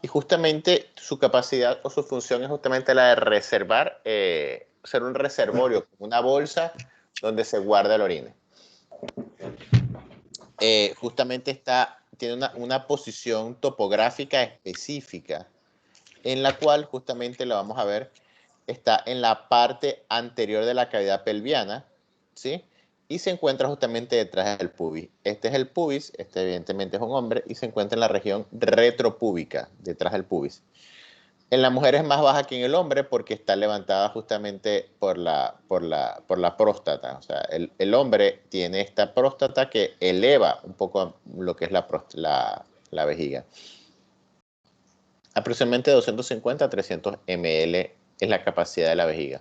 Y justamente su capacidad o su función es justamente la de reservar, ser un reservorio, una bolsa donde se guarda el orine. Justamente tiene una posición topográfica específica en la cual justamente lo vamos a ver, está en la parte anterior de la cavidad pelviana, ¿sí? Y se encuentra justamente detrás del pubis. Este es el pubis, este evidentemente es un hombre, y se encuentra en la región retropúbica, detrás del pubis. En la mujer es más baja que en el hombre porque está levantada justamente por la próstata. O sea, el hombre tiene esta próstata que eleva un poco lo que es la vejiga. Aproximadamente 250 a 300 ml es la capacidad de la vejiga.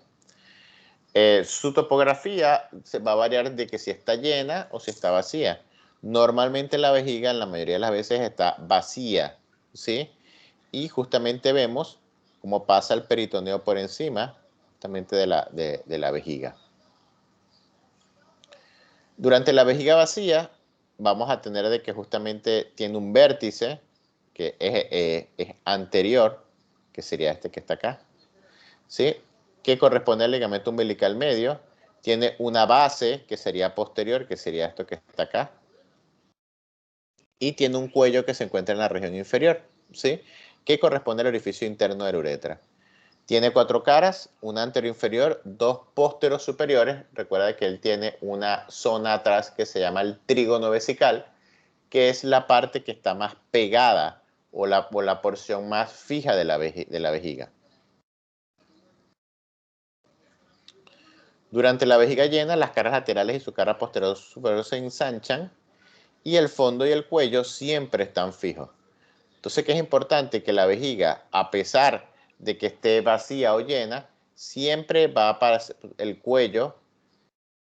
Su topografía se va a variar de que si está llena o si está vacía. Normalmente la vejiga en la mayoría de las veces está vacía, ¿sí? Y justamente vemos cómo pasa el peritoneo por encima justamente de la vejiga. Durante la vejiga vacía vamos a tener de que justamente tiene un vértice que es anterior, que sería este que está acá, ¿sí? Que corresponde al ligamento umbilical medio. Tiene una base que sería posterior, que sería esto que está acá. Y tiene un cuello que se encuentra en la región inferior, ¿sí? Que corresponde al orificio interno de la uretra. Tiene 4 caras, una anterior inferior, 2 pósteros superiores. Recuerda que él tiene una zona atrás que se llama el trígono vesical, que es la parte que está más pegada o la porción más fija de la vejiga. Durante la vejiga llena, las caras laterales y su cara posterior superior se ensanchan y el fondo y el cuello siempre están fijos. Entonces, ¿qué es importante? Que la vejiga, a pesar de que esté vacía o llena, siempre va a aparecer, el cuello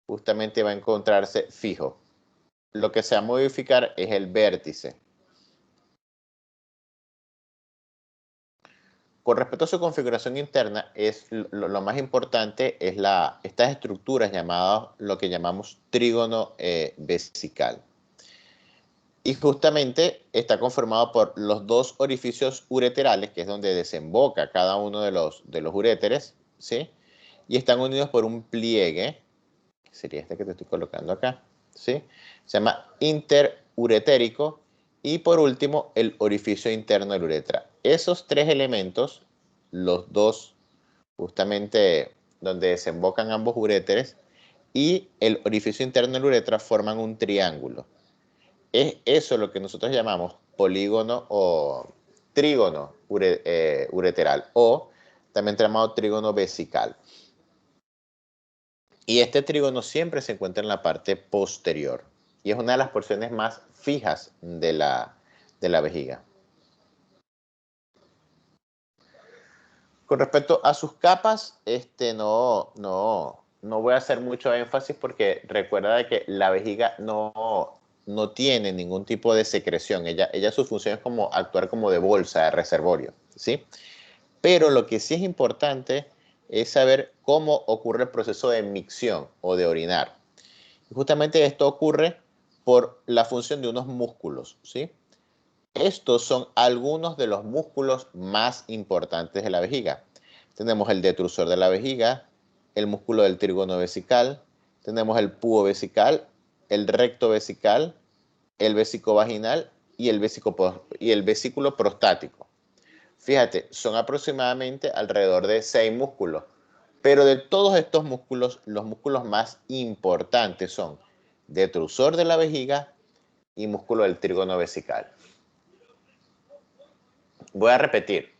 justamente va a encontrarse fijo. Lo que se va a modificar es el vértice. Con respecto a su configuración interna, lo más importante es estas estructuras llamadas, lo que llamamos trígono vesical. Y justamente está conformado por los 2 orificios ureterales, que es donde desemboca cada uno de los uréteres, ¿sí? Y están unidos por un pliegue, que sería este que te estoy colocando acá, ¿sí? Se llama interuretérico. Y por último, el orificio interno de la uretra. Esos 3 elementos, los 2 justamente donde desembocan ambos uréteres, y el orificio interno de la uretra forman un triángulo. Es eso lo que nosotros llamamos polígono o trígono ureteral, o también llamado trígono vesical. Y este trígono siempre se encuentra en la parte posterior y es una de las porciones más fijas de la vejiga. Con respecto a sus capas, no voy a hacer mucho énfasis porque recuerda de que la vejiga no tiene ningún tipo de secreción. Ella su función es como actuar como de bolsa, de reservorio, ¿sí? Pero lo que sí es importante es saber cómo ocurre el proceso de micción o de orinar. Y justamente esto ocurre por la función de unos músculos, ¿sí? Estos son algunos de los músculos más importantes de la vejiga. Tenemos el detrusor de la vejiga, el músculo del trígono vesical, tenemos el púo vesical, el recto vesical, el vesículo vaginal y el vesículo prostático. Fíjate, son aproximadamente alrededor de 6 músculos, pero de todos estos músculos, los músculos más importantes son detrusor de la vejiga y músculo del trígono vesical. Voy a repetir.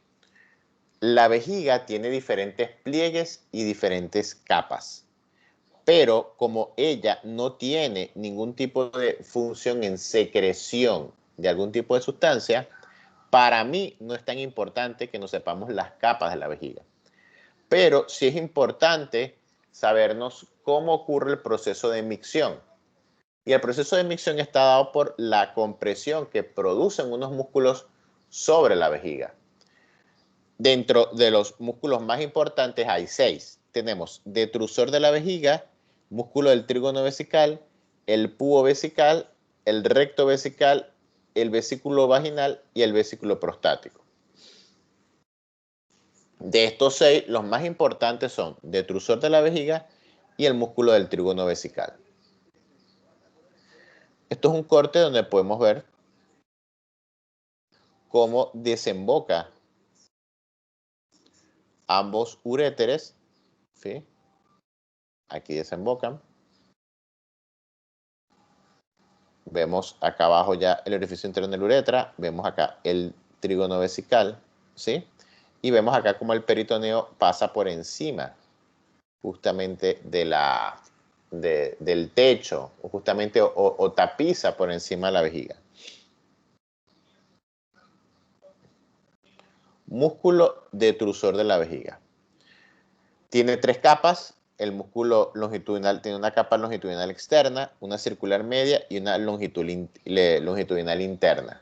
La vejiga tiene diferentes pliegues y diferentes capas, pero como ella no tiene ningún tipo de función en secreción de algún tipo de sustancia, para mí no es tan importante que nos sepamos las capas de la vejiga. Pero sí es importante sabernos cómo ocurre el proceso de micción. Y el proceso de micción está dado por la compresión que producen unos músculos sobre la vejiga. Dentro de los músculos más importantes hay 6. Tenemos detrusor de la vejiga, músculo del trígono vesical, el púo vesical, el recto vesical el vesículo vaginal y el vesículo prostático. De estos 6, los más importantes son detrusor de la vejiga y el músculo del trígono vesical. Esto es un corte donde podemos ver cómo desemboca ambos uréteres, ¿sí? Aquí desembocan. Vemos acá abajo ya el orificio interno de la uretra, vemos acá el trígono vesical, ¿sí? Y vemos acá cómo el peritoneo pasa por encima justamente del techo, o justamente o tapiza por encima de la vejiga. Músculo detrusor de la vejiga. Tiene 3 capas. El músculo longitudinal tiene una capa longitudinal externa, una circular media y una longitudinal interna.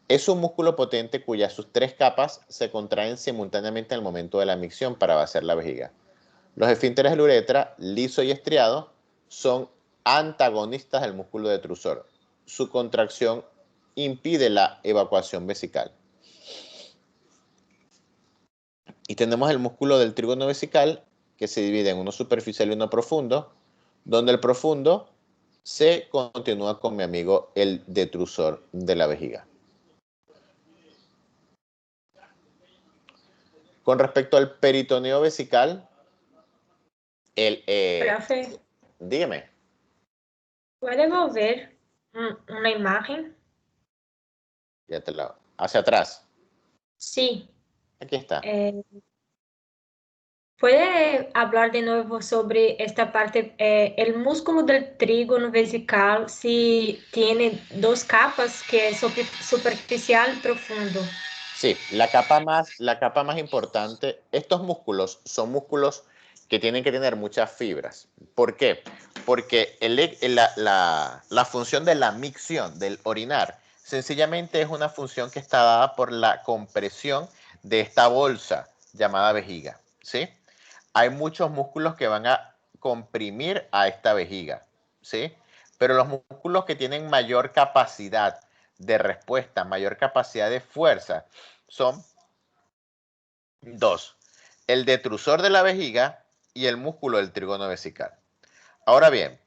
Es un músculo potente cuyas sus 3 capas se contraen simultáneamente en el momento de la micción para vaciar la vejiga. Los esfínteres de la uretra, liso y estriado, son antagonistas del músculo detrusor. Su contracción impide la evacuación vesical. Y tenemos el músculo del trígono vesical, que se divide en uno superficial y uno profundo, donde el profundo se continúa con mi amigo el detrusor de la vejiga. Con respecto al peritoneo vesical, Profe, dígame. ¿puede volver una imagen? Ya te la... Hacia atrás. Sí. Aquí está. ¿Puede hablar de nuevo sobre esta parte, el músculo del trígono vesical, si tiene 2 capas, que es superficial y profundo? Sí, la capa más importante, estos músculos son músculos que tienen que tener muchas fibras. ¿Por qué? Porque la función de la micción, del orinar, sencillamente es una función que está dada por la compresión de esta bolsa llamada vejiga, ¿sí? Hay muchos músculos que van a comprimir a esta vejiga, ¿sí? Pero los músculos que tienen mayor capacidad de respuesta, mayor capacidad de fuerza, son 2. El detrusor de la vejiga y el músculo del trígono vesical. Ahora bien,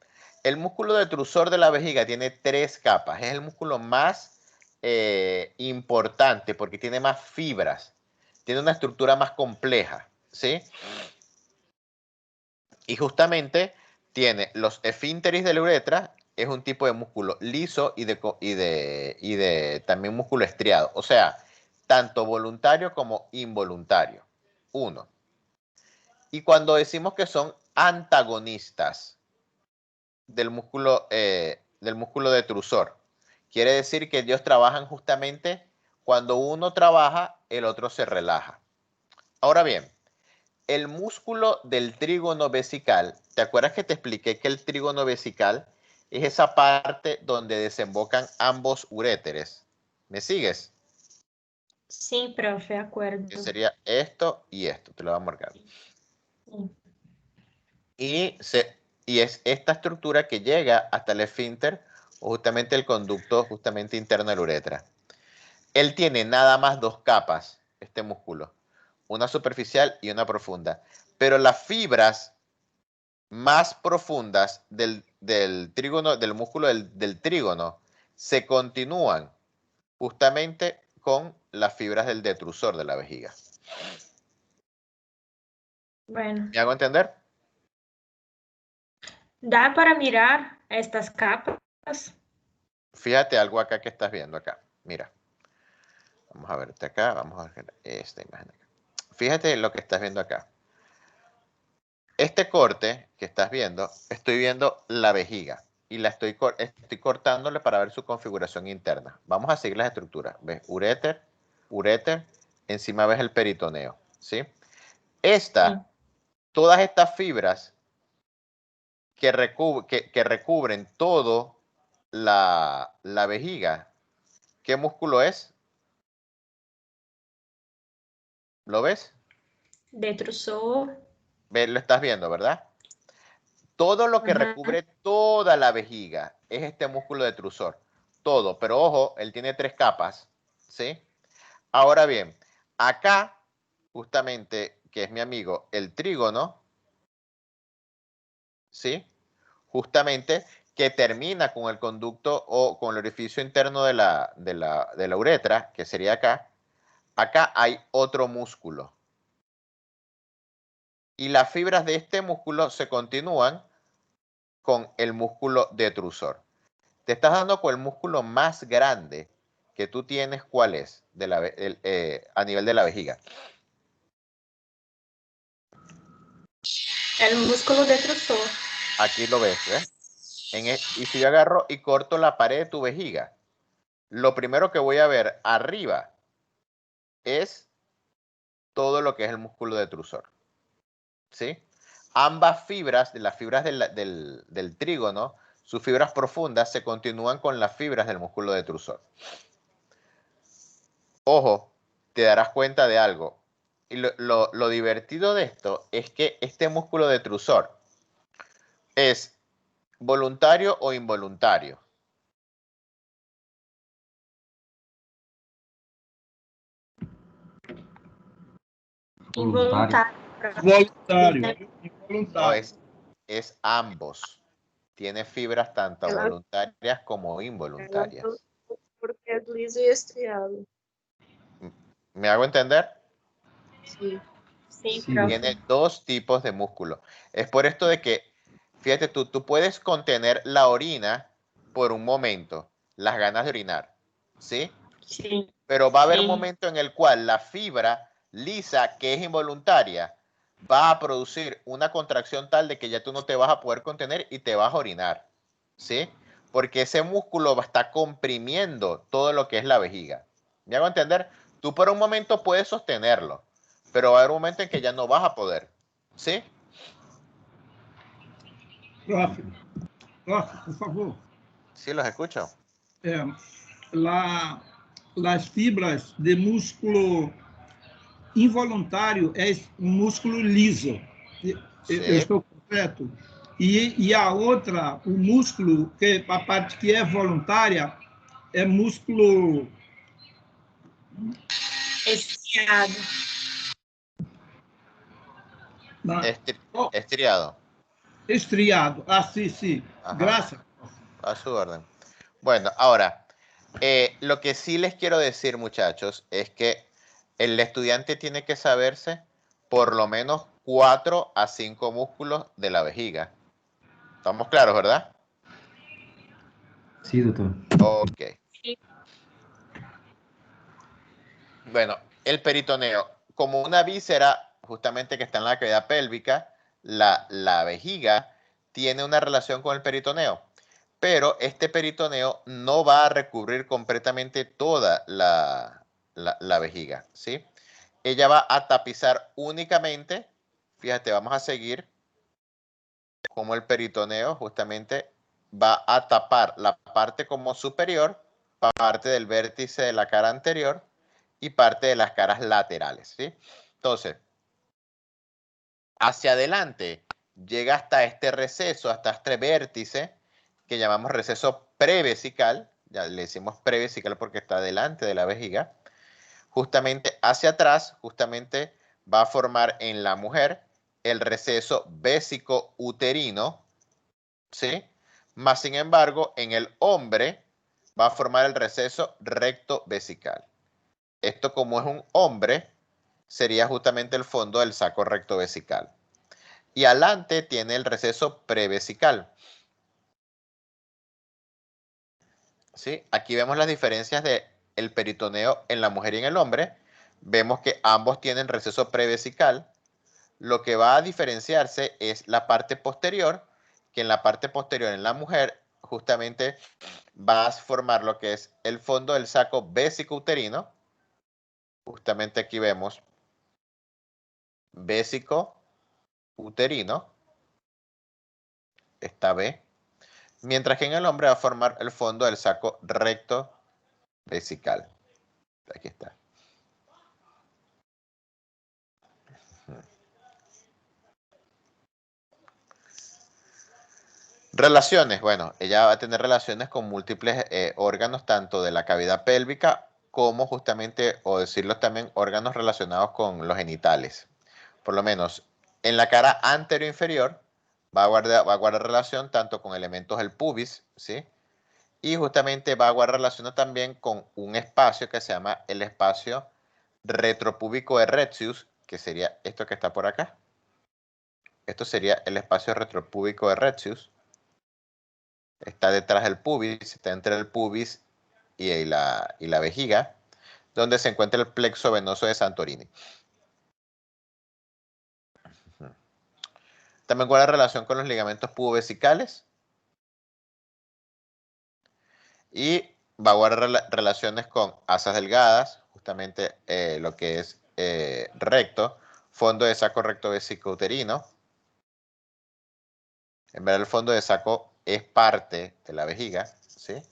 el músculo detrusor de la vejiga tiene 3 capas. Es el músculo más importante porque tiene más fibras. Tiene una estructura más compleja, ¿sí? Y justamente tiene los esfínteres de la uretra, es un tipo de músculo liso y de también músculo estriado. O sea, tanto voluntario como involuntario. 1. Y cuando decimos que son antagonistas del músculo detrusor, quiere decir que ellos trabajan justamente cuando uno trabaja, el otro se relaja. Ahora bien, el músculo del trígono vesical, ¿te acuerdas que te expliqué que el trígono vesical es esa parte donde desembocan ambos uréteres? ¿Me sigues? Sí, profe, de Que acuerdo. sería esto y esto, te lo voy a marcar. Sí. Y, y es esta estructura que llega hasta el esfínter o justamente el conducto justamente interno de la uretra. Él tiene nada más 2 capas, este músculo, una superficial y una profunda. Pero las fibras más profundas del trígono, del músculo del trígono, se continúan justamente con las fibras del detrusor de la vejiga. Bueno, ¿Me hago entender? ¿da para mirar estas capas? Fíjate algo acá que estás viendo acá. Mira, vamos a verte acá, vamos a ver esta imagen acá. Fíjate lo que estás viendo acá. Este corte que estás viendo, estoy viendo la vejiga y la estoy cortándole para ver su configuración interna. Vamos a seguir las estructuras. ¿Ves? Uréter, uréter, encima ves el peritoneo, ¿sí? Sí. Todas estas fibras que recubren todo la vejiga, ¿qué músculo es? ¿Lo ves? Detrusor. Lo estás viendo, ¿verdad? Todo lo que Ajá. recubre toda la vejiga es este músculo detrusor. todo, pero ojo, él tiene 3 capas, ¿sí? Ahora bien, acá, justamente, que es mi amigo, el trígono, ¿sí? Justamente que termina con el conducto o con el orificio interno de la uretra, que sería acá. Acá hay otro músculo. Y las fibras de este músculo se continúan con el músculo detrusor. Te estás dando con el músculo más grande que tú tienes, ¿cuál es? A nivel de la vejiga. El músculo detrusor. Aquí lo ves, ¿ves? Y si yo agarro y corto la pared de tu vejiga, lo primero que voy a ver arriba es todo lo que es el músculo detrusor. ¿Sí? Ambas fibras, las fibras del trígono, sus fibras profundas se continúan con las fibras del músculo detrusor. Ojo, te darás cuenta de algo. Y lo divertido de esto es que este músculo detrusor es voluntario o involuntario. Involuntário. Voluntário. No, Involuntário. es ambos. Tiene fibras tanto Ela- voluntarias como Ela involuntarias. porque é liso e estriado. ¿Me hago entender? Sim. Sim, Sim. prof. Tiene 2 tipos de músculo. Es por esto de que, fíjate tú puedes contener la orina por un momento, las ganas de orinar, ¿sí? Sim. Pero va a haber un Sim. momento en el cual la fibra lisa, que es involuntaria, va a producir una contracción tal de que ya tú no te vas a poder contener y te vas a orinar, ¿sí? Porque ese músculo va a estar comprimiendo todo lo que es la vejiga. ¿Me hago entender? Tú por un momento puedes sostenerlo, pero va a haber un momento en que ya no vas a poder, ¿sí? Prof, por favor. Sí, los escucho. Las fibras de músculo involuntário é um músculo liso. Eu Sí. estou correto? E a outra, o músculo, que a parte que é voluntária, é músculo Estriado. Estriado. estriado. Ah, sim, sim. Ajá. Graças. A su orden. Bueno, ahora, lo que sí les quiero decir, muchachos, es que el estudiante tiene que saberse por lo menos 4 a 5 músculos de la vejiga. ¿Estamos claros, verdad? Sí, doctor. Ok. Sim. Bueno, el peritoneo, como una víscera justamente que está en la cavidad pélvica, la vejiga tiene una relación con el peritoneo, pero este peritoneo no va a recubrir completamente toda la vejiga, ¿sí? Ella va a tapizar únicamente, fíjate, vamos a seguir como el peritoneo justamente va a tapar la parte como superior, parte del vértice de la cara anterior y parte de las caras laterales, ¿sí? Entonces, hacia adelante llega hasta este receso, hasta este vértice que llamamos receso prevesical, ya le decimos prevesical porque está delante de la vejiga, justamente hacia atrás, justamente va a formar en la mujer el receso vésico uterino, ¿sí? Más sin embargo, en el hombre va a formar el receso recto vesical. Esto, como es un hombre, sería justamente el fondo del saco recto vesical. Y adelante tiene el receso prevesical. ¿Sí? Aquí vemos las diferencias del peritoneo en la mujer y en el hombre. Vemos que ambos tienen receso prevesical. Lo que va a diferenciarse es la parte posterior, que en la parte posterior en la mujer justamente va a formar lo que es el fondo del saco vésico uterino. Justamente aquí vemos vésico uterino, esta B, mientras que en el hombre va a formar el fondo del saco recto vesical. Aquí está. Relaciones, bueno, ella va a tener relaciones con múltiples órganos, tanto de la cavidad pélvica como justamente, o decirlo también, órganos relacionados con los genitales. Por lo menos en la cara anterior inferior va a guardar relación tanto con elementos del pubis, ¿sí? Y justamente va a guardar relación también con un espacio que se llama el espacio retropúbico erectus, que sería esto que está por acá. Esto sería el espacio retropúbico erectus. Está detrás del pubis, está entre el pubis y la vejiga, donde se encuentra el plexo venoso de Santorini. También guarda relación con los ligamentos pubovesicales y va a guardar relaciones con asas delgadas, justamente lo que es recto, fondo de saco recto vesicouterino. En verdad el fondo de saco es parte de la vejiga, ¿sí?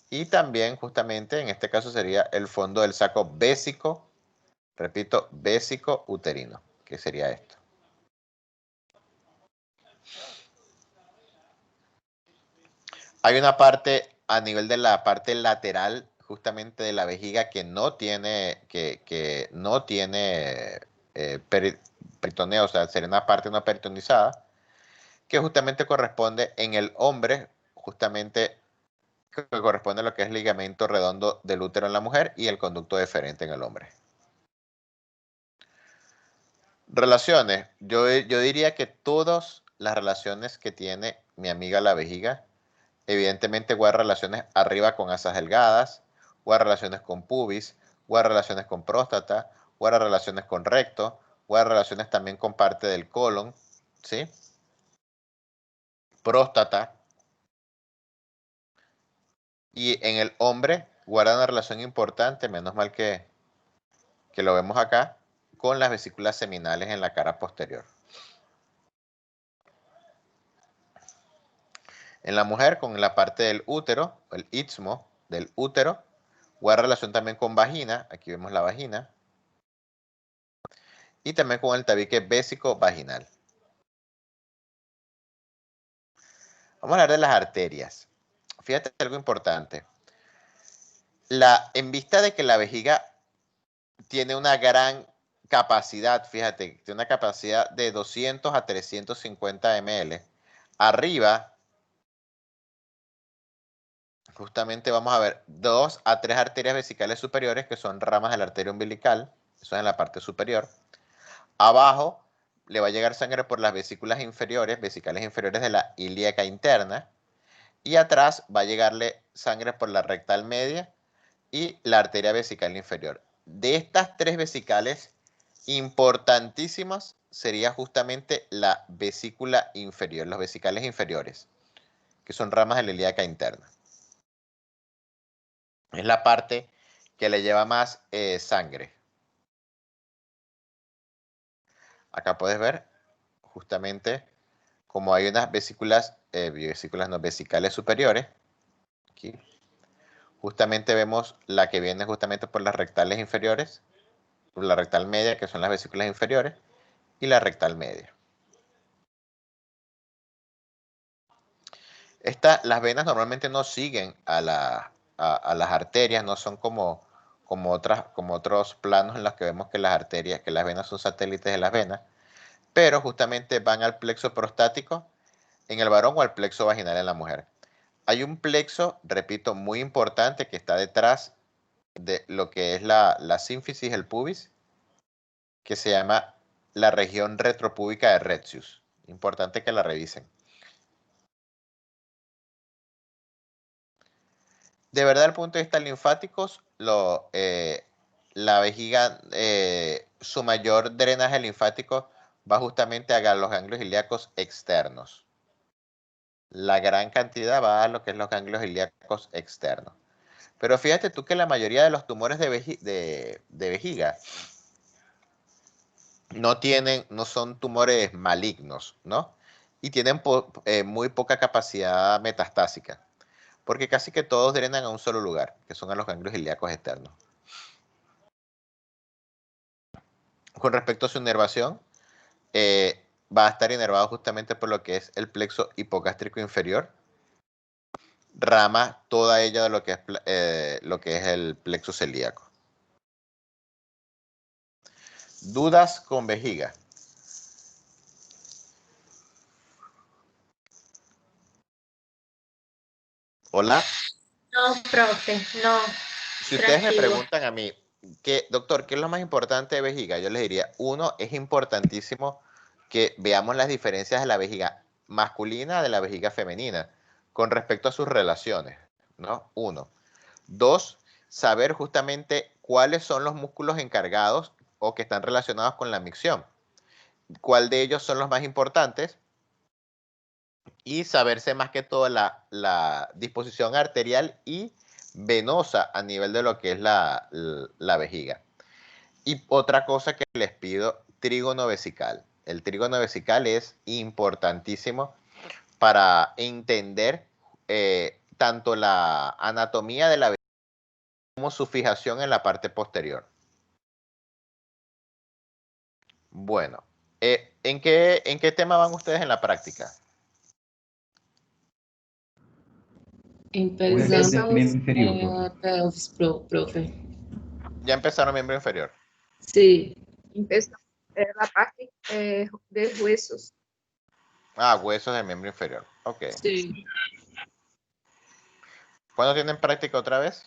Y también justamente en este caso sería el fondo del saco vésico, repito, vésico uterino, que sería esto. Hay una parte a nivel de la parte lateral justamente de la vejiga que no tiene, que no tiene peritoneo, o sea, sería una parte no peritonizada, que justamente corresponde en el hombre, justamente que corresponde a lo que es el ligamento redondo del útero en la mujer y el conducto deferente en el hombre. Relaciones. Yo diría que todas las relaciones que tiene mi amiga la vejiga, evidentemente guarda relaciones arriba con asas delgadas, guarda relaciones con pubis, guarda relaciones con próstata, guarda relaciones con recto, guarda relaciones también con parte del colon, ¿sí? Próstata. Y en el hombre guarda una relación importante, menos mal que lo vemos acá, con las vesículas seminales en la cara posterior. En la mujer, con la parte del útero, el istmo del útero, guarda relación también con vagina, aquí vemos la vagina, y también con el tabique vésico vaginal. Vamos a hablar de las arterias. Fíjate algo importante. En vista de que la vejiga tiene una gran capacidad, fíjate, tiene una capacidad de 200 a 350 ml. Arriba, justamente vamos a ver 2 a 3 arterias vesicales superiores, que son ramas de la arteria umbilical, eso es en la parte superior. Abajo le va a llegar sangre por las vesículas inferiores, vesicales inferiores de la ilíaca interna. Y atrás va a llegarle sangre por la rectal media y la arteria vesical inferior. De estas tres vesicales, importantísimas sería justamente la vesícula inferior, los vesicales inferiores, que son ramas de la ilíaca interna. Es la parte que le lleva más sangre. Acá puedes ver justamente como hay unas vesículas, vesicales superiores. Aquí. Justamente vemos la que viene justamente por las rectales inferiores, por la rectal media, que son las vesículas inferiores, y la rectal media. Las venas normalmente no siguen a las arterias, no son como otros planos en los que vemos que las arterias, que las venas son satélites de las venas, pero justamente van al plexo prostático en el varón o al plexo vaginal en la mujer. Hay un plexo, repito, muy importante que está detrás de lo que es la sínfisis, el pubis, que se llama la región retropúbica de Retzius. Importante que la revisen. De verdad, desde el punto de vista linfáticos, la vejiga, su mayor drenaje linfático va justamente a los ganglios ilíacos externos. La gran cantidad va a lo que es los ganglios ilíacos externos. Pero fíjate tú que la mayoría de los tumores de vejiga no son tumores malignos, ¿no? Y tienen muy poca capacidad metastásica, porque casi que todos drenan a un solo lugar, que son a los ganglios ilíacos externos. Con respecto a su inervación, va a estar inervado justamente por lo que es el plexo hipogástrico inferior. Rama toda ella de lo que es el plexo celíaco. ¿Dudas con vejiga? ¿Hola? No, profe, no. Si ustedes me Tranquilo. preguntan a mí, doctor, ¿qué es lo más importante de vejiga? Yo les diría, uno, es importantísimo que veamos las diferencias de la vejiga masculina de la vejiga femenina con respecto a sus relaciones, ¿no? Uno. Dos, saber justamente cuáles son los músculos encargados o que están relacionados con la micción. ¿Cuál de ellos son los más importantes? Y saberse más que todo la disposición arterial y venosa a nivel de lo que es la vejiga. Y otra cosa que les pido, trígono vesical. El trígono vesical es importantísimo para entender tanto la anatomía de la vejiga como su fijación en la parte posterior. Bueno, ¿en qué tema van ustedes en la práctica? Empezamos miembro inferior, pelvis, profe. Ya empezaron miembro inferior. Sí, Empezamos la parte de huesos. Ah, huesos del miembro inferior. Ok. sí. ¿Cuándo tienen práctica otra vez?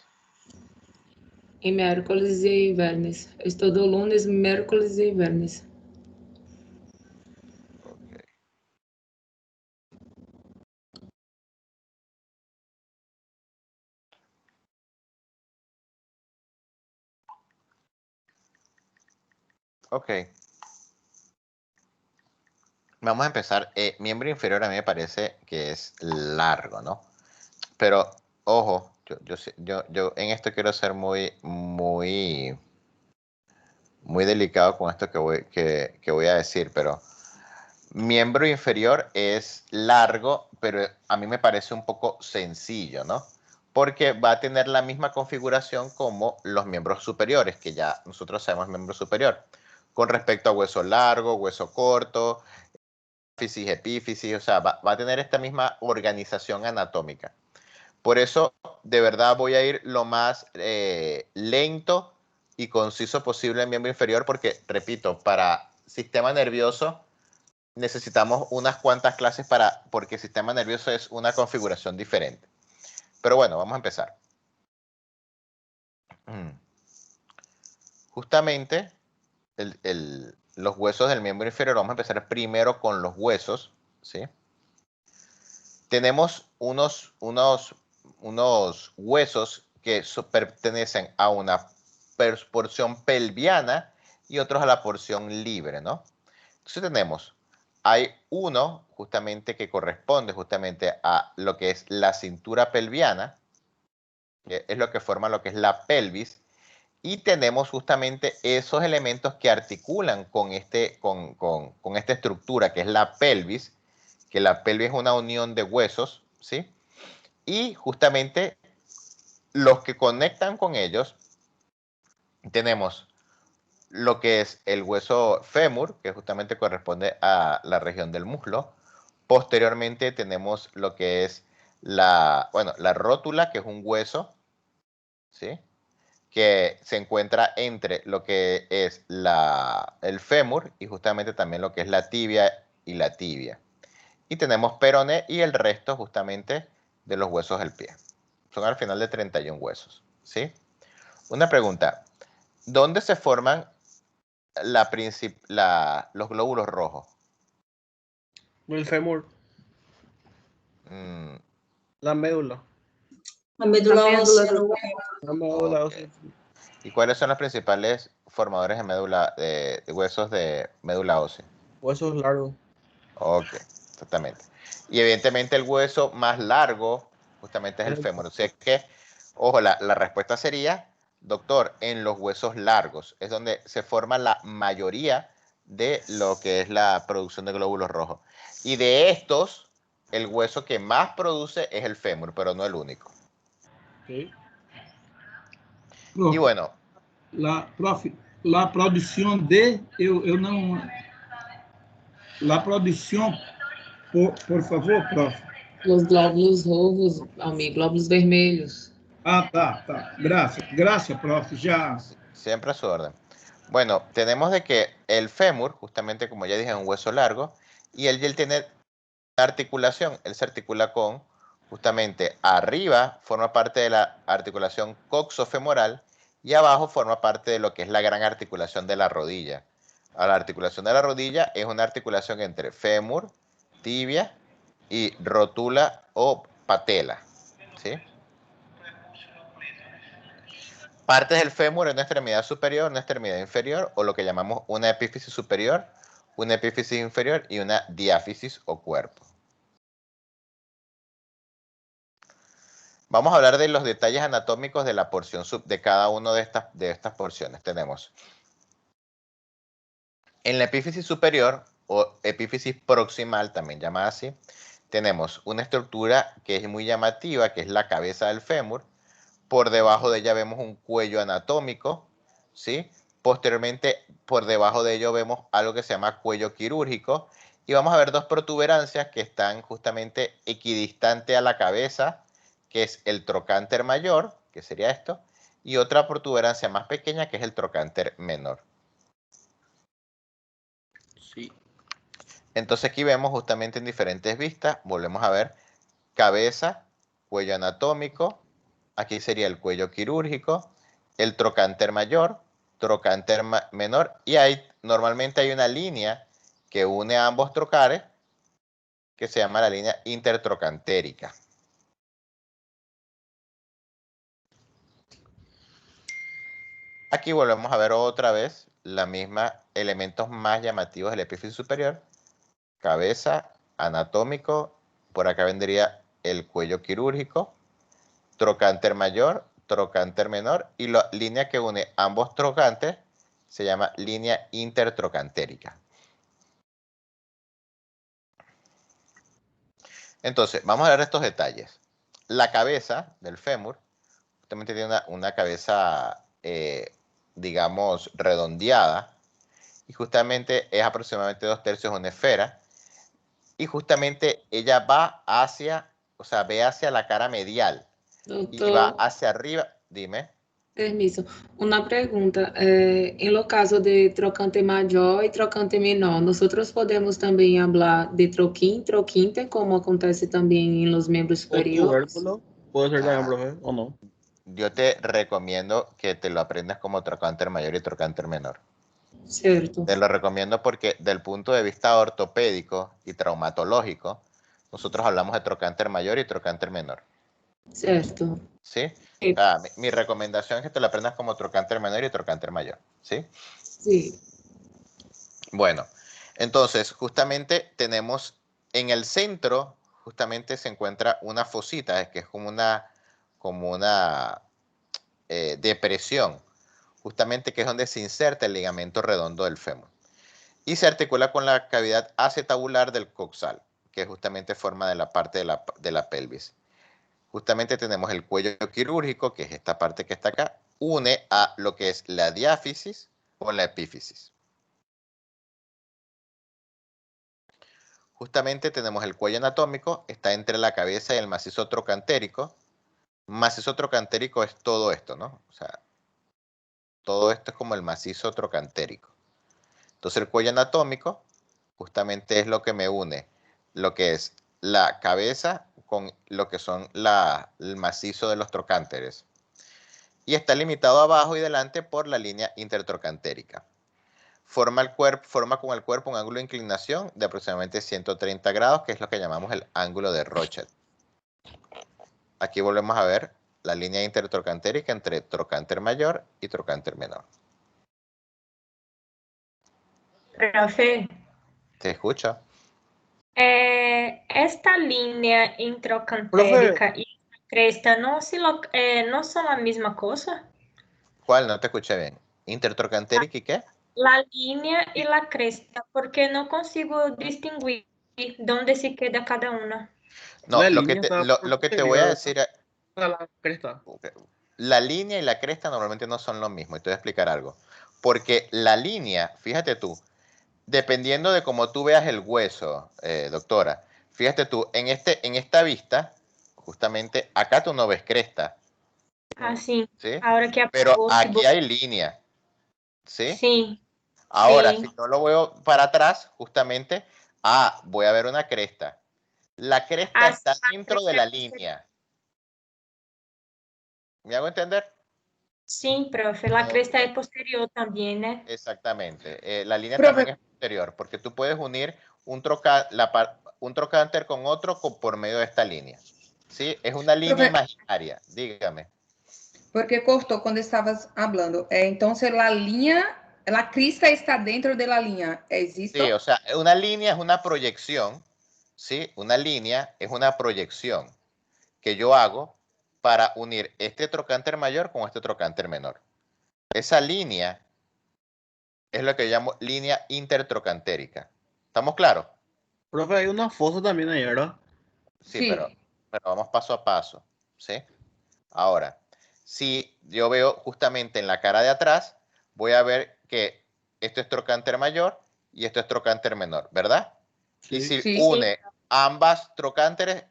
Em miércoles e viernes. Estudo lunes, miércoles e viernes. Ok. Ok. Vamos a empezar. Miembro inferior a mí me parece que es largo, ¿no? Pero, ojo, yo en esto quiero ser muy delicado con esto que voy a decir, pero miembro inferior es largo, pero a mí me parece un poco sencillo, ¿no? Porque va a tener la misma configuración como los miembros superiores, que ya nosotros sabemos miembro superior. Con respecto a hueso largo, hueso corto, físis, epífisis, o sea, va a tener esta misma organización anatómica. Por eso, de verdad, voy a ir lo más lento y conciso posible en miembro inferior, porque, repito, para sistema nervioso necesitamos unas cuantas clases porque el sistema nervioso es una configuración diferente. Pero bueno, vamos a empezar. Justamente, los huesos del miembro inferior, vamos a empezar primero con los huesos, ¿sí? Tenemos unos huesos que pertenecen a una porción pelviana y otros a la porción libre, ¿no? Entonces hay uno justamente que corresponde justamente a lo que es la cintura pelviana, que es lo que forma lo que es la pelvis, y tenemos justamente esos elementos que articulan con esta estructura que es la pelvis, que la pelvis es una unión de huesos, ¿sí? Y justamente los que conectan con ellos, tenemos lo que es el hueso fémur, que justamente corresponde a la región del muslo. Posteriormente tenemos lo que es la rótula, que es un hueso, ¿sí? Que se encuentra entre lo que es el fémur y justamente también lo que es la tibia y la tibia. Y tenemos peroné y el resto justamente de los huesos del pie. Son al final de 31 huesos, ¿sí? Una pregunta, ¿dónde se forman los glóbulos rojos? el fémur, Mm, la médula, La médula ósea. la médula ok. ¿Y cuáles son los principales formadores de médula, de huesos de médula ósea? huesos largos. Ok, exactamente. Y evidentemente el hueso más largo justamente es el fémur. O sea que, ojo, la respuesta sería, doctor, en los huesos largos es donde se forma la mayoría de lo que es la producción de glóbulos rojos. Y de estos, el hueso que más produce es el fémur, pero no el único. Okay. Y bueno, La produção de, eu não... La produção, por favor, prof. Os glóbulos rojos, amigo, glóbulos vermelhos. Ah, tá. Gracias, prof. Ya. Siempre a su orden. Bueno, tenemos de que el fémur, justamente como ya dije, es un hueso largo, y él tiene articulación, él se articula con, justamente arriba forma parte de la articulación coxofemoral y abajo forma parte de lo que es la gran articulación de la rodilla. La articulación de la rodilla es una articulación entre fémur, tibia y rótula o patela, ¿sí? Partes del fémur en una extremidad superior, una extremidad inferior, o lo que llamamos una epífisis superior, una epífisis inferior y una diáfisis o cuerpo. Vamos a hablar de los detalles anatómicos de la porción de cada una de estas porciones. Tenemos en la epífisis superior o epífisis proximal, también llamada así, tenemos una estructura que es muy llamativa, que es la cabeza del fémur. Por debajo de ella vemos un cuello anatómico, ¿sí? Posteriormente, por debajo de ello vemos algo que se llama cuello quirúrgico y vamos a ver dos protuberancias que están justamente equidistante a la cabeza, que es el trocánter mayor, que sería esto, y otra protuberancia más pequeña que es el trocánter menor. Sí. Entonces aquí vemos justamente en diferentes vistas, volvemos a ver cabeza, cuello anatómico, aquí sería el cuello quirúrgico, el trocánter mayor, trocánter menor, y normalmente hay una línea que une a ambos trocares, que se llama la línea intertrocantérica. Aquí volvemos a ver otra vez la misma elementos más llamativos del epífisis superior, cabeza, anatómico, por acá vendría el cuello quirúrgico, trocánter mayor, trocánter menor, y la línea que une ambos trocantes se llama línea intertrocantérica. Entonces, vamos a ver estos detalles. La cabeza del fémur, justamente tiene una cabeza, digamos, redondeada, y justamente es aproximadamente 2/3 una esfera, y justamente ella va hacia, o sea, ve hacia la cara medial, y va Doutor, hacia arriba, dime. permisso. Uma pergunta. Em lo caso de trocante maior e trocante menor, nós podemos também falar de troquim, troquinte, como acontece também em los membros O superiores? tubérculo. Puede ser también, profe, o no. Yo te recomiendo que te lo aprendas como trocánter mayor y trocánter menor. Certo. Te lo recomiendo porque del punto de vista ortopédico y traumatológico, nosotros hablamos de trocánter mayor y trocánter menor. Certo. ¿Sí? Sí. Mi recomendación es que te lo aprendas como trocánter menor y trocánter mayor. ¿Sí? Sí. Bueno, entonces justamente tenemos en el centro, justamente se encuentra una fosita, que es como una depresión, justamente que es donde se inserta el ligamento redondo del fémur. Y se articula con la cavidad acetabular del coxal, que justamente forma de la parte de la pelvis. Justamente tenemos el cuello quirúrgico, que es esta parte que está acá, une a lo que es la diáfisis o la epífisis. Justamente tenemos el cuello anatómico, está entre la cabeza y el macizo trocantérico. Macizo trocantérico es todo esto, ¿no? O sea, todo esto es como el macizo trocantérico. Entonces el cuello anatómico justamente es lo que me une, lo que es la cabeza con lo que son el macizo de los trocánteres. Y está limitado abajo y delante por la línea intertrocantérica. Forma con el cuerpo un ángulo de inclinación de aproximadamente 130 grados, que es lo que llamamos el ángulo de Rochet. Aquí volvemos a ver la línea intertrocantérica entre trocánter mayor y trocánter menor. Profe, ¿Te escucho? esta línea Profe, introcantérica y cresta no son la misma cosa? ¿Cuál? No te escuché bien. ¿Intertrocantérica y qué? La línea y la cresta, porque no consigo distinguir dónde se queda cada una. No, la lo que línea está lo que te voy a decir, a la cresta. la línea y la cresta normalmente no son lo mismo. Y te voy a explicar algo. Porque la línea, fíjate tú, dependiendo de cómo tú veas el hueso, doctora, fíjate tú, en esta vista, justamente acá tú no ves cresta, Assim, ¿sí? ahora que Pero apagou, que aquí hay línea, ¿sí? sim, Ahora, sim. si yo lo veo para atrás, justamente, voy a ver una cresta. La cresta As está dentro de la línea. ¿Me hago entender? Sim, profe, a Ok, cresta é posterior também, né? exactamente. La línea Profe, también es posterior, porque tú puedes unir un trocánter con otro por medio de esta línea. ¿Sí? Es una línea profe, imaginaria. Dígame. porque cortou quando estavas falando. Então, a linha, a crista está dentro da linha. Existe? Sí, o sea, una línea es una proyección. ¿Sí? Una línea es una proyección que yo hago para unir este trocánter mayor con este trocánter menor. Esa línea es lo que yo llamo línea intertrocantérica. ¿Estamos claros? Profe, hay una fosa también ahí, ¿verdad? Sí, Sim. pero vamos paso a paso. ¿Sí? Ahora, si yo veo justamente en la cara de atrás, voy a ver que esto es trocánter mayor y esto es trocánter menor, ¿verdad? Y Sí. si Sim. une ambas trocánteres,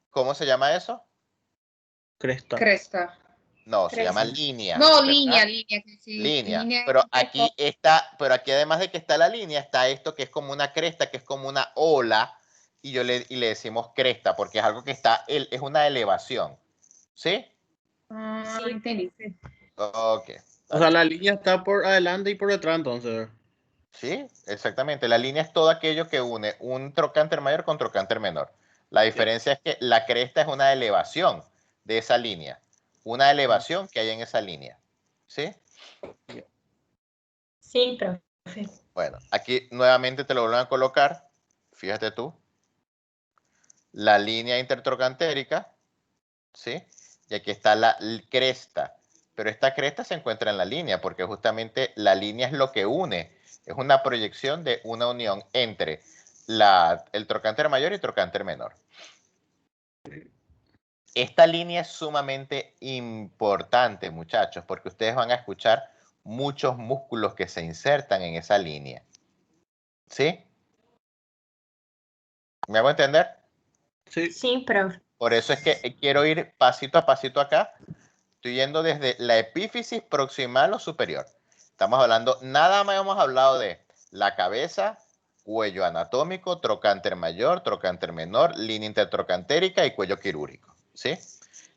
¿cómo se llama eso? Cresta. Cresta. No, se llama Cresta. línea, No, ¿verdad? línea. Línea. Línea Pero aquí está, pero aquí además de que está la línea, está esto que es como una cresta, que es como una ola, y le decimos cresta, porque es algo que está, es una elevación. ¿Sí? Sim, entendi. Ok. O sea, la línea está por adelante y por detrás, entonces. Sí, exactamente. La línea es todo aquello que une un trocánter mayor con trocánter menor. La diferencia es que la cresta es una elevación de esa línea. Una elevación que hay en esa línea. ¿Sí? sim, profe. Bueno, aquí nuevamente te lo vuelven a colocar. Fíjate tú. La línea intertrocantérica. ¿Sí? Y aquí está la cresta. Pero esta cresta se encuentra en la línea porque justamente la línea es lo que une. Es una proyección de una unión entre el trocánter mayor y trocánter menor. Esta línea es sumamente importante, muchachos, porque ustedes van a escuchar muchos músculos que se insertan en esa línea. ¿Sí? ¿Me hago entender? Sí. Sim, profe. Por eso es que quiero ir pasito a pasito acá. Estoy yendo desde la epífisis proximal o superior. Estamos hablando, nada más hemos hablado de la cabeza, cuello anatómico, trocánter mayor, trocánter menor, línea intertrocantérica y cuello quirúrgico. ¿Sí?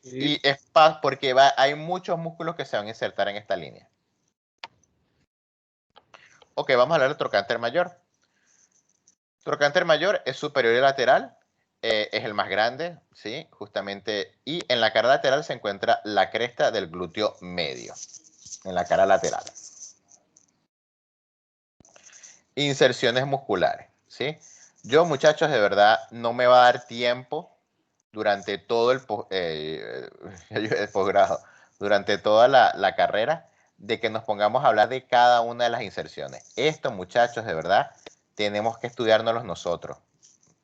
Y es porque hay muchos músculos que se van a insertar en esta línea. Ok, vamos a hablar del trocánter mayor. Trocánter mayor es superior y lateral, es el más grande, ¿sí? Justamente, y en la cara lateral se encuentra la cresta del glúteo medio, en la cara lateral. Inserciones musculares, ¿sí? Yo, muchachos, de verdad, no me va a dar tiempo durante todo el posgrado, durante toda la carrera, de que nos pongamos a hablar de cada una de las inserciones. Esto, muchachos, de verdad, tenemos que estudiárnoslos nosotros,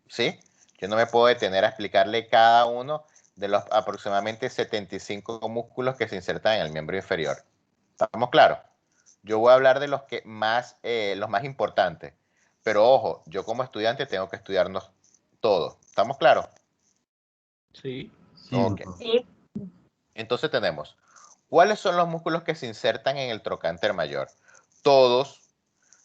¿sí? Yo no me puedo detener a explicarle cada uno de los aproximadamente 75 músculos que se insertan en el miembro inferior. ¿Estamos claros? Yo voy a hablar de los los más importantes. Pero ojo, yo como estudiante tengo que estudiarnos todo. ¿Estamos claros? Sí. Ok. Sim, Entonces tenemos, ¿cuáles son los músculos que se insertan en el trocánter mayor? Todos.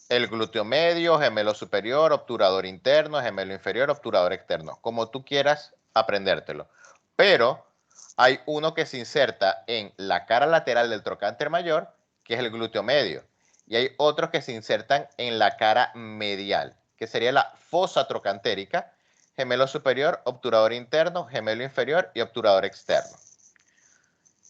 El glúteo medio, gemelo superior, obturador interno, gemelo inferior, obturador externo. Como tú quieras aprendértelo. Pero hay uno que se inserta en la cara lateral del trocánter mayor, que es el glúteo medio. Y hay otros que se insertan en la cara medial, que sería la fosa trocantérica, gemelo superior, obturador interno, gemelo inferior y obturador externo.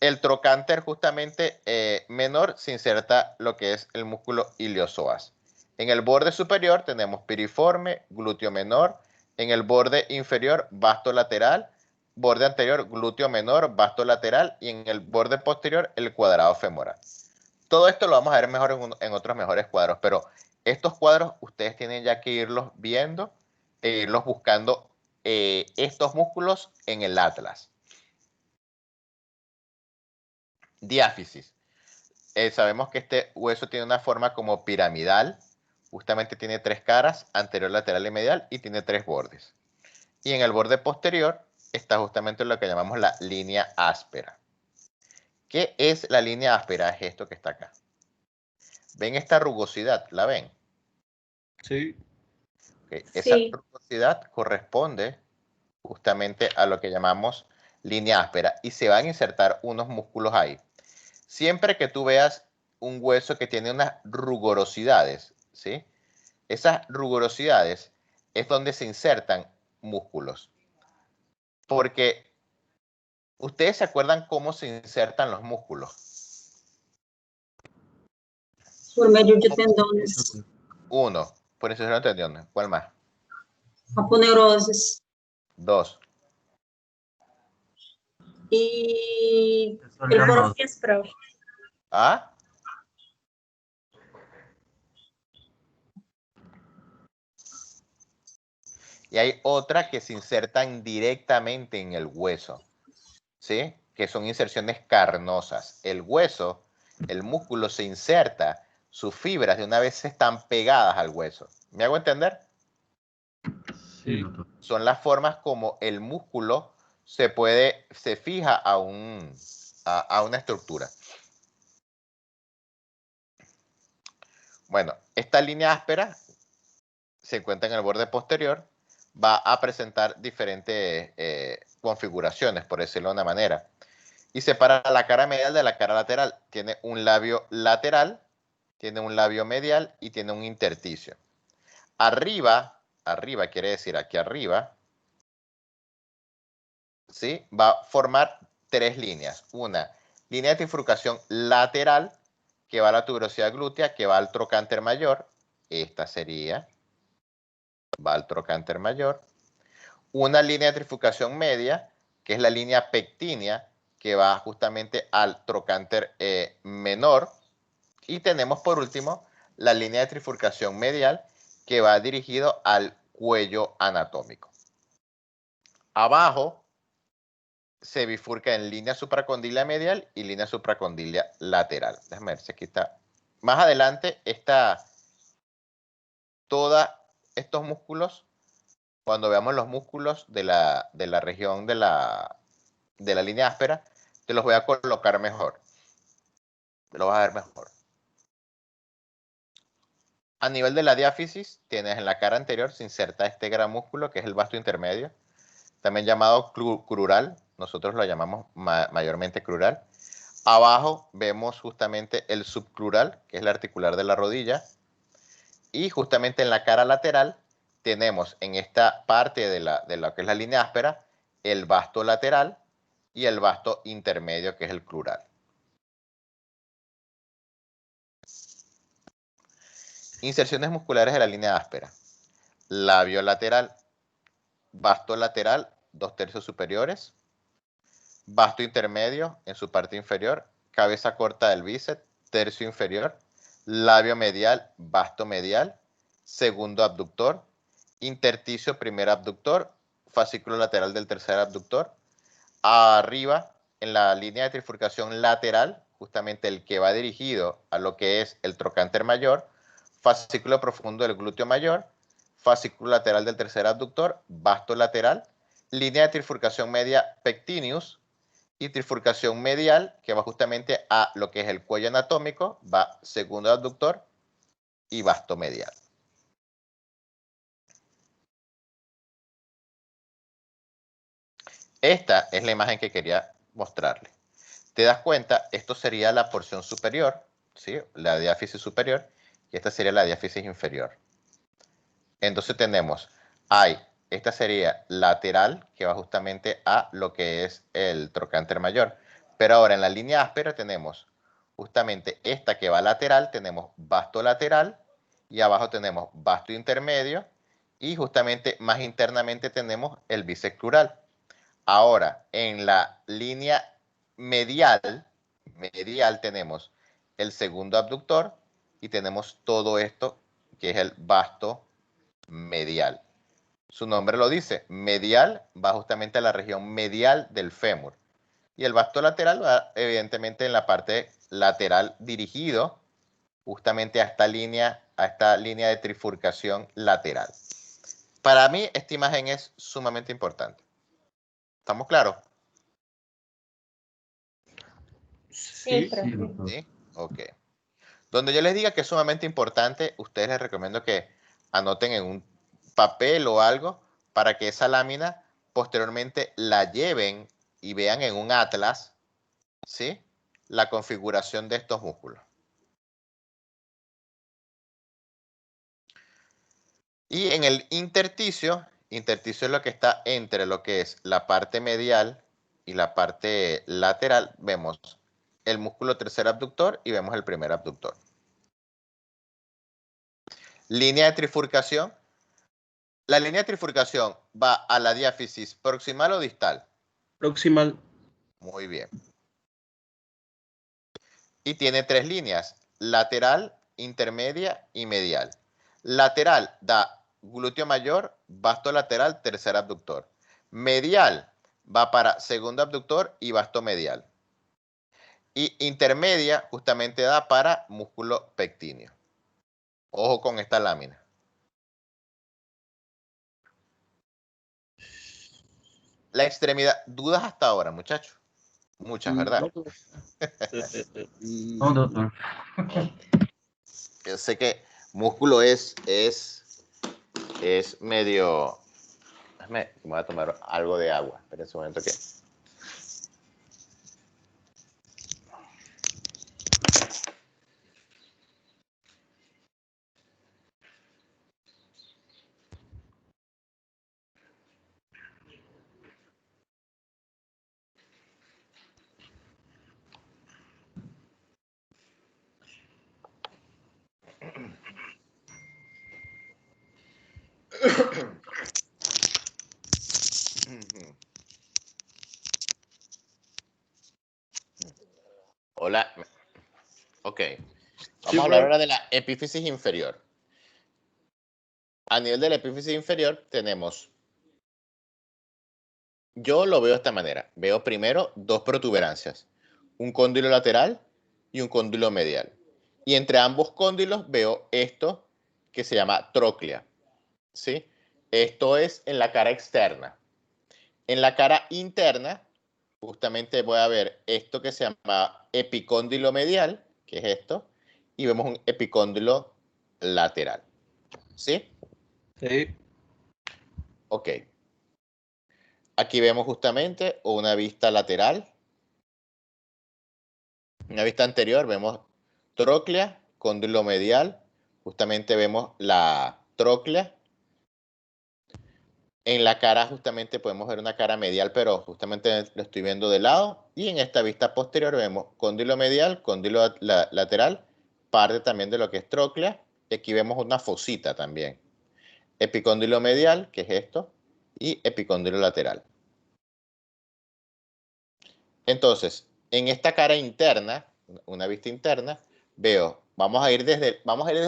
El trocánter justamente menor se inserta lo que es el músculo iliosoas. En el borde superior tenemos piriforme, glúteo menor. En el borde inferior, vasto lateral. Borde anterior, glúteo menor, vasto lateral. Y en el borde posterior, el cuadrado femoral. Todo esto lo vamos a ver mejor en otros mejores cuadros, pero estos cuadros ustedes tienen ya que irlos viendo e irlos buscando estos músculos en el atlas. Diáfisis. Sabemos que este hueso tiene una forma como piramidal, justamente tiene 3 caras, anterior, lateral y medial, y tiene 3 bordes. Y en el borde posterior está justamente lo que llamamos la línea áspera. ¿Qué es la línea áspera? Es esto que está acá. ¿Ven esta rugosidad? ¿La ven? Sí. Okay. Sí. Esa rugosidad corresponde justamente a lo que llamamos línea áspera y se van a insertar unos músculos ahí. Siempre que tú veas un hueso que tiene unas rugorosidades, ¿sí? Esas rugorosidades es donde se insertan músculos. Porque ustedes se acuerdan cómo se insertan los músculos. Por medio de tendones. Uno, por inserción de tendones. ¿Cuál más? Aponeuroses. 2. Y el Profiaspro. ¿Ah? Y hay otra que se insertan directamente en el hueso, ¿sí? Que son inserciones carnosas. El hueso, el músculo se inserta, sus fibras de una vez están pegadas al hueso. ¿Me hago entender? Sí. Son las formas como el músculo se fija a una estructura. Bueno, esta línea áspera se encuentra en el borde posterior, va a presentar diferentes configuraciones, por decirlo de una manera. Y separa la cara medial de la cara lateral. Tiene un labio lateral, tiene un labio medial y tiene un intersticio. Arriba quiere decir aquí arriba, ¿sí? Va a formar 3 líneas. Una línea de trifurcación lateral que va a la tuberosidad glútea, que va al trocánter mayor. Esta sería, va al trocánter mayor. Una línea de trifurcación media, que es la línea pectínea, que va justamente al trocánter menor. Y tenemos por último la línea de trifurcación medial, que va dirigido al cuello anatómico. Abajo se bifurca en línea supracondilia medial y línea supracondilia lateral. Déjame ver si aquí está. Más adelante está todos estos músculos. Cuando veamos los músculos de la región de la línea áspera, te los voy a colocar mejor. Te lo vas a ver mejor. A nivel de la diáfisis, tienes en la cara anterior, se inserta este gran músculo que es el vasto intermedio, también llamado crural. Nosotros lo llamamos mayormente crural. Abajo vemos justamente el subcrural, que es el articular de la rodilla. Y justamente en la cara lateral tenemos en esta parte de lo que es la línea áspera, el vasto lateral y el vasto intermedio, que es el crural. Inserciones musculares de la línea áspera. Labio lateral, vasto lateral, 2/3 superiores, vasto intermedio en su parte inferior, cabeza corta del bíceps, tercio inferior, labio medial, vasto medial, segundo abductor, intersticio primer abductor, fascículo lateral del tercer abductor. Arriba, en la línea de trifurcación lateral, justamente el que va dirigido a lo que es el trocánter mayor, fascículo profundo del glúteo mayor, fascículo lateral del tercer abductor, vasto lateral, línea de trifurcación media pectineus y trifurcación medial que va justamente a lo que es el cuello anatómico, va segundo abductor y vasto medial. Esta es la imagen que quería mostrarle. ¿Te das cuenta? Esto sería la porción superior, ¿sí? La diáfisis superior, y esta sería la diáfisis inferior. Entonces tenemos, esta sería lateral, que va justamente a lo que es el trocánter mayor. Pero ahora en la línea áspera tenemos justamente esta que va lateral, tenemos vasto lateral, y abajo tenemos vasto intermedio, y justamente más internamente tenemos el bíceps crural. Ahora, en la línea medial tenemos el segundo abductor y tenemos todo esto que es el vasto medial. Su nombre lo dice, medial va justamente a la región medial del fémur. Y el vasto lateral va evidentemente en la parte lateral dirigido justamente a esta línea a esta línea de trifurcación lateral. Para mí, esta imagen es sumamente importante. ¿Estamos claros? Sí. ¿Sí? Ok. Donde yo les diga que es sumamente importante, ustedes les recomiendo que anoten en un papel o algo para que esa lámina posteriormente la lleven y vean en un atlas, ¿sí?, la configuración de estos músculos. Y en el intersticio es lo que está entre lo que es la parte medial y la parte lateral. Vemos el músculo tercer abductor y vemos el primer abductor. Línea de trifurcación. La línea de trifurcación va a la diáfisis proximal o distal. Proximal. Muy bien. Y tiene tres líneas: lateral, intermedia y medial. Lateral da glúteo mayor, vasto lateral, tercer abductor. Medial va para segundo abductor y vasto medial. Y intermedia justamente da para músculo pectíneo. Ojo con esta lámina. La extremidad, dudas hasta ahora, muchachos. Muchas, ¿verdad? No, doctor. Yo sé que músculo es medio... Me voy a tomar algo de agua. Espera un momento que... Hola. Ok. Vamos a hablar ahora de la epífisis inferior. A nivel de la epífisis inferior tenemos... Yo lo veo de esta manera. Veo primero dos protuberancias. Un cóndilo lateral y un cóndilo medial. Y entre ambos cóndilos veo esto que se llama tróclea. ¿Sí? Esto es en la cara externa. En la cara interna, justamente voy a ver esto que se llama epicóndilo medial, que es esto, y vemos un epicóndilo lateral. ¿Sí? Sí. Ok. Aquí vemos justamente una vista lateral. Una vista anterior vemos tróclea, cóndilo medial. Justamente vemos la tróclea. En la cara justamente podemos ver una cara medial, pero justamente lo estoy viendo de lado. Y en esta vista posterior vemos cóndilo medial, cóndilo lateral, parte también de lo que es tróclea. Y aquí vemos una fosita también. Epicóndilo medial, que es esto, y epicóndilo lateral. Entonces, en esta cara interna, una vista interna, veo, vamos a ir desde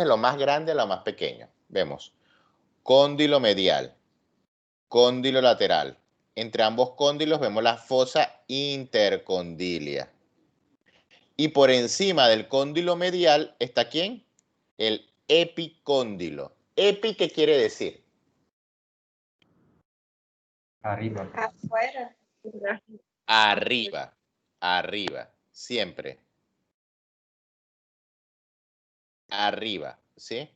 lo más grande a lo más pequeño. Vemos cóndilo medial, cóndilo lateral. Entre ambos cóndilos vemos la fosa intercondilia. Y por encima del cóndilo medial está ¿quién? El epicóndilo. ¿Epi qué quiere decir? Arriba. Afuera. Arriba, arriba, siempre. Arriba, ¿sí?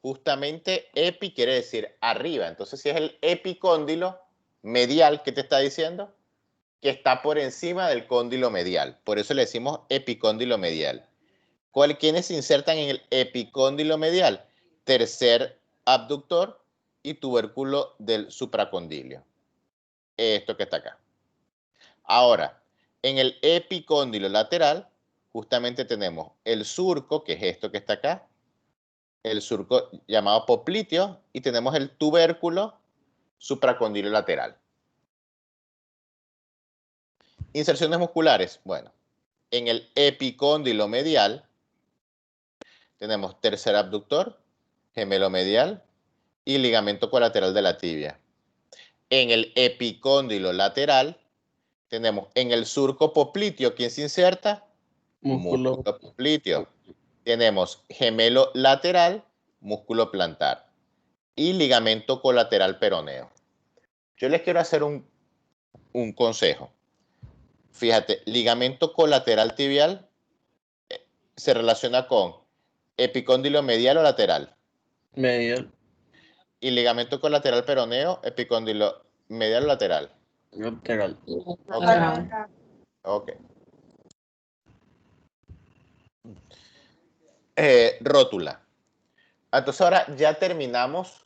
Justamente epi quiere decir arriba. Entonces, si es el epicóndilo medial, ¿qué te está diciendo? Que está por encima del cóndilo medial. Por eso le decimos epicóndilo medial. ¿Quiénes se insertan en el epicóndilo medial? Tercer abductor y tubérculo del supracondilio. Esto que está acá. Ahora, en el epicóndilo lateral, justamente tenemos el surco, que es esto que está acá, el surco llamado popliteo, y tenemos el tubérculo supracondilio lateral. Inserciones musculares. Bueno, en el epicóndilo medial tenemos tercer abductor, gemelo medial y ligamento colateral de la tibia. En el epicóndilo lateral tenemos en el surco popliteo, ¿quién se inserta? Músculo popliteo. Tenemos gemelo lateral músculo plantar y ligamento colateral peroneo. Yo les quiero hacer un consejo. Fíjate, ligamento colateral tibial se relaciona con epicóndilo medial o lateral. Medial. Y ligamento colateral peroneo, epicóndilo medial o lateral. Lateral. Ok. Rótula. Entonces ahora ya terminamos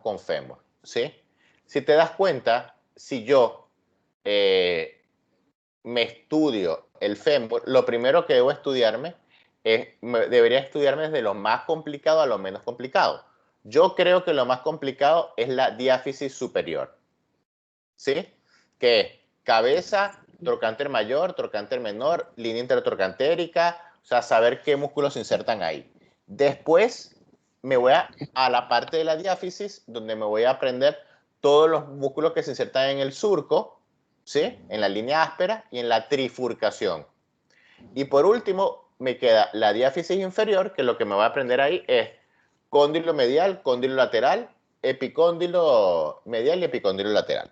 con fémur, ¿sí? Si te das cuenta, si yo me estudio el fémur, lo primero que debo estudiarme debería estudiarme desde lo más complicado a lo menos complicado. Yo creo que lo más complicado es la diáfisis superior, ¿sí? Que es cabeza, trocánter mayor, trocánter menor, línea intertrocantérica, o sea, saber qué músculos se insertan ahí. Después me voy a la parte de la diáfisis, donde me voy a aprender todos los músculos que se insertan en el surco, ¿sí? En la línea áspera y en la trifurcación. Y por último, me queda la diáfisis inferior, que lo que me voy a aprender ahí es cóndilo medial, cóndilo lateral, epicóndilo medial y epicóndilo lateral.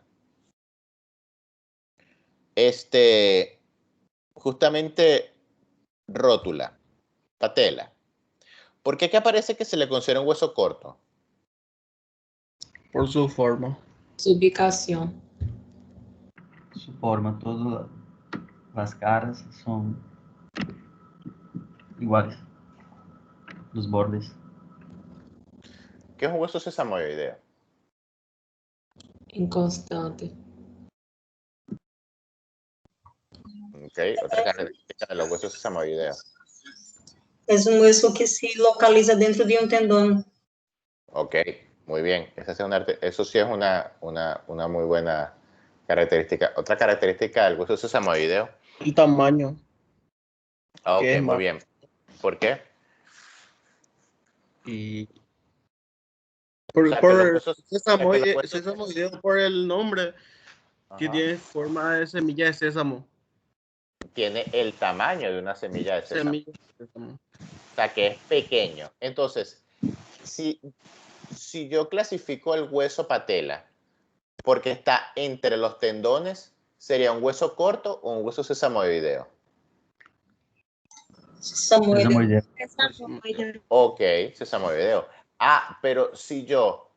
Justamente rótula, patela. ¿Por qué aquí aparece que se le considera un hueso corto? Por su forma. Su ubicación. Su forma, todas las caras son iguales. Los bordes. ¿Qué es un hueso sesamoideo? Inconstante. Ok, otra característica de los huesos sesamoideos. Es un hueso que se localiza dentro de un tendón. Ok, muy bien. Eso sí es una muy buena característica. Otra característica del hueso sesamoideo. El tamaño. Ok, Que es muy más. bien. ¿Por qué? Y O sea, que los huesos, sesamoideo por el nombre que ajá, tiene forma de semilla de sésamo. tiene el tamaño de una semilla de sésamo. Semilla de sésamo. O sea, que es pequeño. Entonces, si yo clasifico el hueso patela porque está entre los tendones, ¿sería un hueso corto o un hueso sesamoideo? Sesamoideo. Ok, sesamoideo. Ah, pero si yo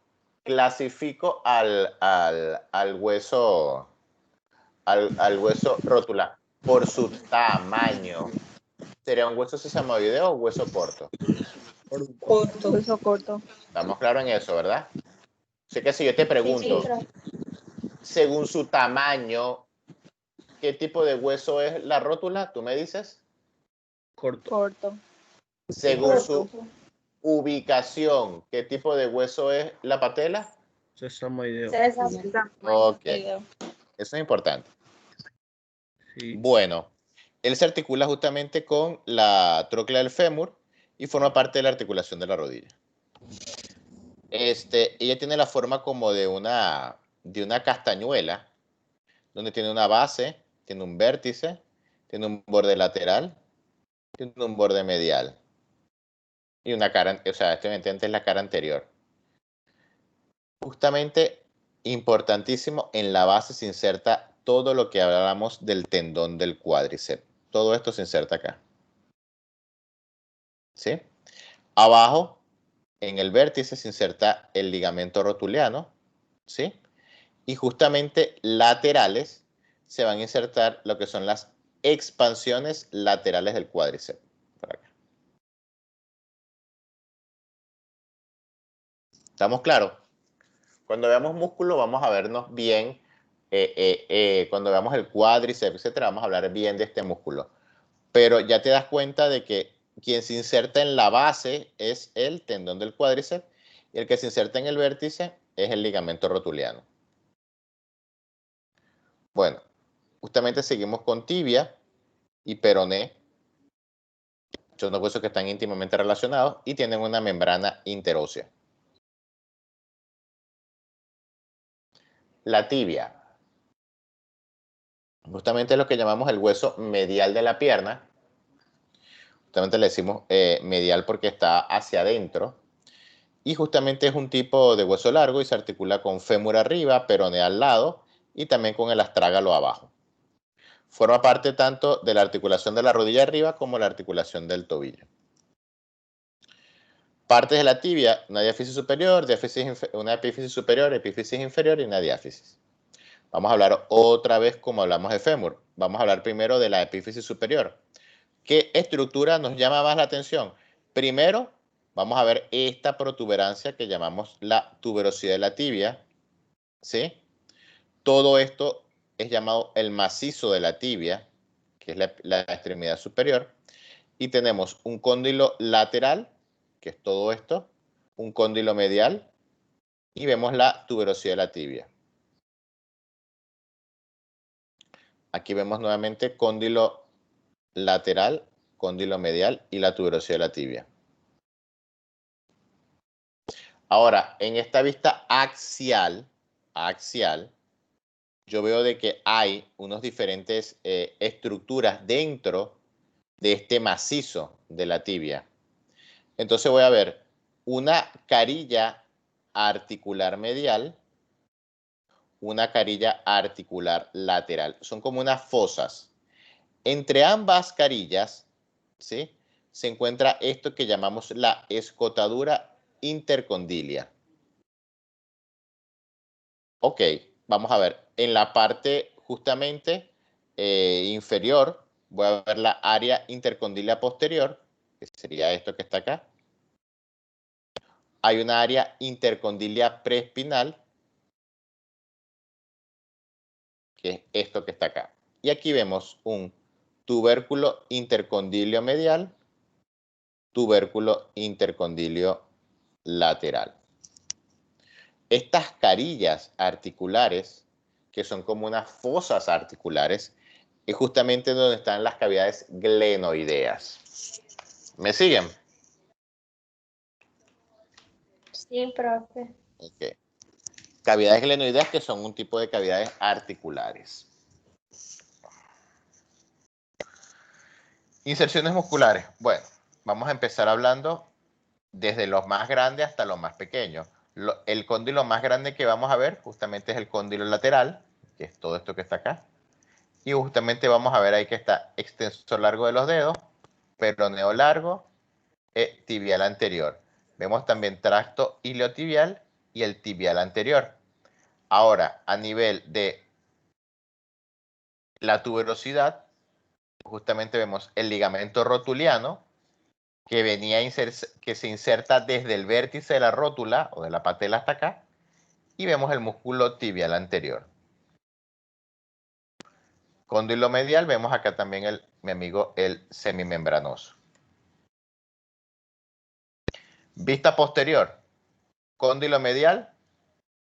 clasifico al hueso rótula por su tamaño, ¿sería un hueso sesamoideo o un hueso corto? Corto. Hueso corto. Estamos claros en eso, ¿verdad? Así que si yo te pregunto, según su tamaño, ¿qué tipo de hueso es la rótula? ¿Tú me dices? Corto. Corto. Según su ubicación, ¿qué tipo de hueso es la patela? Sesamoideo. Ok, eso es importante. Sí. Bueno, él se articula justamente con la tróclea del fémur y forma parte de la articulación de la rodilla. Ella tiene la forma como de una castañuela, donde tiene una base, tiene un vértice, tiene un borde lateral, tiene un borde medial y una cara, o sea, evidentemente es la cara anterior. Justamente importantísimo, en la base se inserta todo lo que hablamos del tendón del cuádriceps. Todo esto se inserta acá. ¿Sí? Abajo, en el vértice, se inserta el ligamento rotuliano. ¿Sí? Y justamente laterales se van a insertar lo que son las expansiones laterales del cuádriceps. Por acá. ¿Estamos claros? Cuando veamos músculo vamos a vernos bien, cuando veamos el cuádriceps, etcétera, vamos a hablar bien de este músculo. Pero ya te das cuenta de que quien se inserta en la base es el tendón del cuádriceps y el que se inserta en el vértice es el ligamento rotuliano. Bueno, justamente seguimos con tibia y peroné. Son dos huesos que están íntimamente relacionados y tienen una membrana interósea. La tibia, justamente es lo que llamamos el hueso medial de la pierna. Justamente le decimos medial porque está hacia adentro. Y justamente es un tipo de hueso largo y se articula con fémur arriba, peroné al lado y también con el astrágalo abajo. Forma parte tanto de la articulación de la rodilla arriba como la articulación del tobillo. Partes de la tibia, una diáfisis superior, una epífisis superior, epífisis inferior y una diáfisis. Vamos a hablar otra vez como hablamos de fémur. Vamos a hablar primero de la epífisis superior. ¿Qué estructura nos llama más la atención? Primero, vamos a ver esta protuberancia que llamamos la tuberosidad de la tibia. ¿Sí? Todo esto es llamado el macizo de la tibia, que es la extremidad superior. Y tenemos un cóndilo lateral, que es todo esto, un cóndilo medial, y vemos la tuberosidad de la tibia. Aquí vemos nuevamente cóndilo lateral, cóndilo medial y la tuberosidad de la tibia. Ahora, en esta vista axial, yo veo de que hay unas diferentes estructuras dentro de este macizo de la tibia. Entonces voy a ver una carilla articular medial, una carilla articular lateral. Son como unas fosas. Entre ambas carillas, ¿sí?, se encuentra esto que llamamos la escotadura intercondilia. Ok, vamos a ver. En la parte justamente inferior voy a ver la área intercondilia posterior, que sería esto que está acá. Hay una área intercondilia preespinal, que es esto que está acá. Y aquí vemos un tubérculo intercondilio medial, tubérculo intercondilio lateral. Estas carillas articulares, que son como unas fosas articulares, es justamente donde están las cavidades glenoideas. ¿Me siguen? Sí, profe. Ok. Cavidades glenoideas, que son un tipo de cavidades articulares. Inserciones musculares. Bueno, vamos a empezar hablando desde los más grandes hasta los más pequeños. El cóndilo más grande que vamos a ver justamente es el cóndilo lateral, que es todo esto que está acá. Y justamente vamos a ver ahí que está extensor largo de los dedos, peroneo largo, tibial anterior. Vemos también tracto iliotibial y el tibial anterior. Ahora, a nivel de la tuberosidad, justamente vemos el ligamento rotuliano, que se inserta desde el vértice de la rótula o de la patela hasta acá, y vemos el músculo tibial anterior. Cóndilo medial, vemos acá también mi amigo el semimembranoso. Vista posterior, cóndilo medial,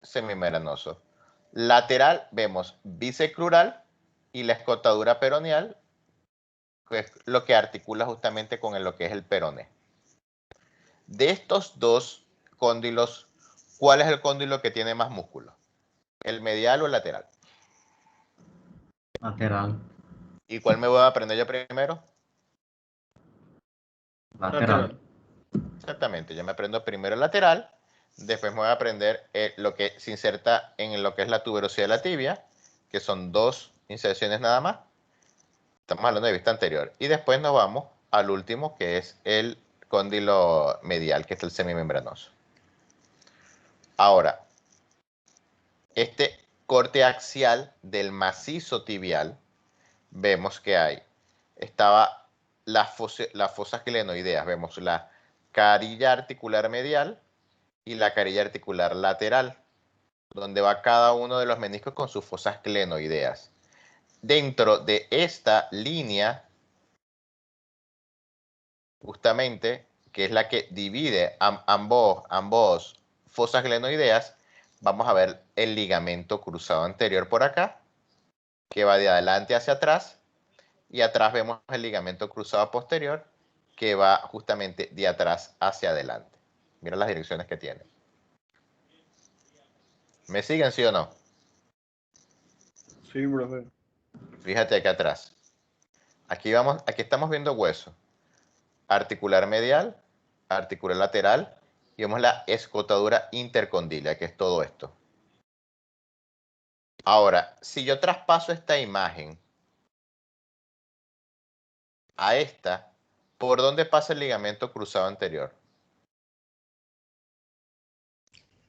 semimembranoso. Lateral, vemos bíceps crural y la escotadura peroneal, que es lo que articula justamente con lo que es el peroné. De estos dos cóndilos, ¿cuál es el cóndilo que tiene más músculo? ¿El medial o el lateral? Lateral. ¿Y cuál me voy a aprender yo primero? Lateral. Exactamente, yo me aprendo primero el lateral, después me voy a aprender lo que se inserta en lo que es la tuberosidad de la tibia, que son dos inserciones nada más. Estamos hablando de vista anterior. Y después nos vamos al último, que es el cóndilo medial, que es el semimembranoso. Ahora, este corte axial del macizo tibial, vemos que estaba las fosas glenoideas, vemos la carilla articular medial y la carilla articular lateral, donde va cada uno de los meniscos con sus fosas glenoideas. Dentro de esta línea, justamente, que es la que divide ambos fosas glenoideas, vamos a ver el ligamento cruzado anterior por acá, que va de adelante hacia atrás, y atrás vemos el ligamento cruzado posterior, que va justamente de atrás hacia adelante. Mira las direcciones que tiene. ¿Me siguen, sí o no? Sí, profe. Fíjate acá atrás. Aquí estamos viendo hueso. articular medial, articular lateral, y vemos la escotadura intercondilia, que es todo esto. Ahora, si yo traspaso esta imagen a esta, ¿por dónde pasa el ligamento cruzado anterior?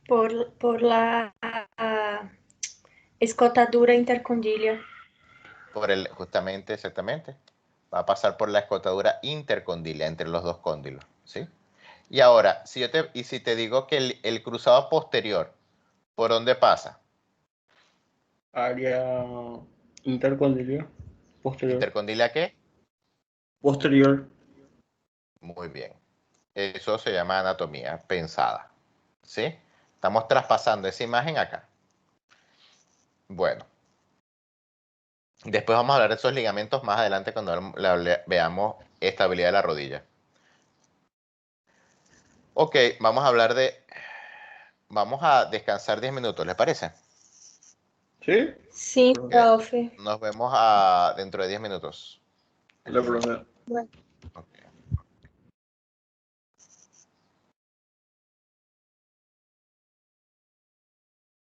Por la escotadura intercondilia. Justamente, exactamente. Va a pasar por la escotadura intercondilia, entre los dos cóndilos, ¿sí? Y ahora, si te digo que el cruzado posterior, ¿por dónde pasa? Área intercondilia. Posterior. ¿Intercondilia qué? Posterior. Muy bien. Eso se llama anatomía pensada, ¿sí? Estamos traspasando esa imagen acá. Bueno. Después vamos a hablar de esos ligamentos más adelante cuando veamos estabilidad de la rodilla. Ok, vamos a descansar 10 minutos, ¿les parece? ¿Sí? Sí, profe. Nos vemos dentro de 10 minutos. La profe. Bueno. Ok.